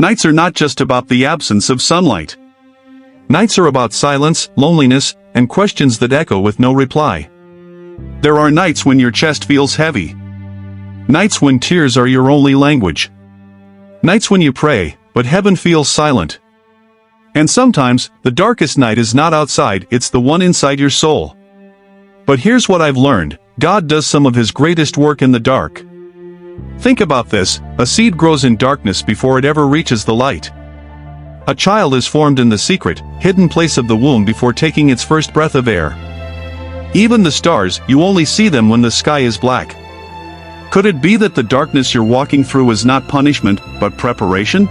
Nights are not just about the absence of sunlight. Nights are about silence, loneliness, and questions that echo with no reply. There are nights when your chest feels heavy. Nights when tears are your only language. Nights when you pray, but heaven feels silent. And sometimes, the darkest night is not outside, it's the one inside your soul. But here's what I've learned: God does some of His greatest work in the dark. Think about this: a seed grows in darkness before it ever reaches the light. A child is formed in the secret, hidden place of the womb before taking its first breath of air. Even the stars, you only see them when the sky is black. Could it be that the darkness you're walking through is not punishment, but preparation?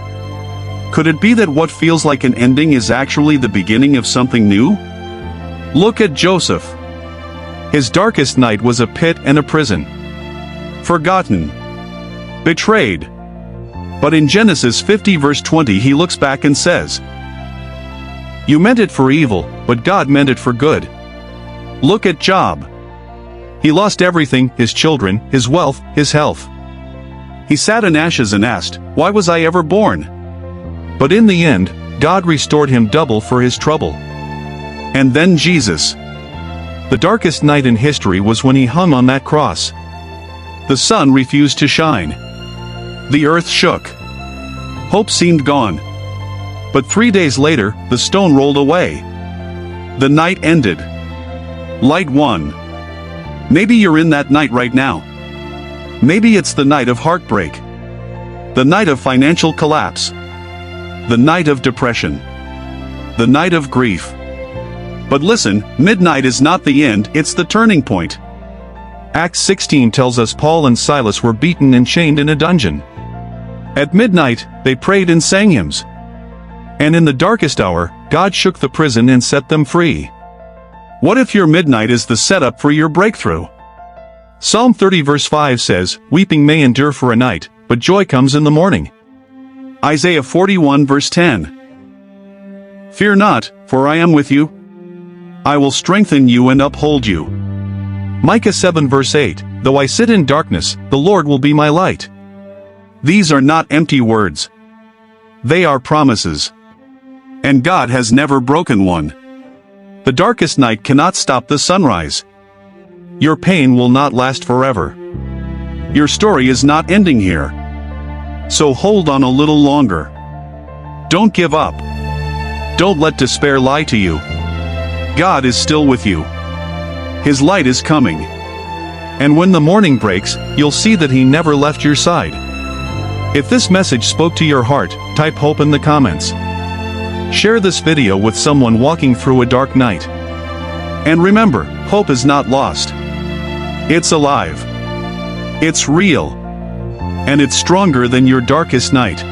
Could it be that what feels like an ending is actually the beginning of something new? Look at Joseph. His darkest night was a pit and a prison. Forgotten. Betrayed. But in Genesis 50 verse 20 he looks back and says, "You meant it for evil, but God meant it for good." Look at Job. He lost everything: his children, his wealth, his health. He sat in ashes and asked, "Why was I ever born?" But in the end, God restored him double for his trouble. And then Jesus. The darkest night in history was when he hung on that cross. The sun refused to shine. The earth shook. Hope seemed gone. But 3 days later, the stone rolled away. The night ended. Light won. Maybe you're in that night right now. Maybe it's the night of heartbreak. The night of financial collapse. The night of depression. The night of grief. But listen, midnight is not the end, it's the turning point. Acts 16 tells us Paul and Silas were beaten and chained in a dungeon. At midnight, they prayed and sang hymns. And in the darkest hour, God shook the prison and set them free. What if your midnight is the setup for your breakthrough? Psalm 30 verse 5 says, "Weeping may endure for a night, but joy comes in the morning." Isaiah 41 verse 10. "Fear not, for I am with you. I will strengthen you and uphold you." Micah 7 verse 8, "Though I sit in darkness, the Lord will be my light." These are not empty words. They are promises. And God has never broken one. The darkest night cannot stop the sunrise. Your pain will not last forever. Your story is not ending here. So hold on a little longer. Don't give up. Don't let despair lie to you. God is still with you. His light is coming. And when the morning breaks, you'll see that He never left your side. If this message spoke to your heart, type hope in the comments. Share this video with someone walking through a dark night. And remember, hope is not lost. It's alive. It's real. And it's stronger than your darkest night.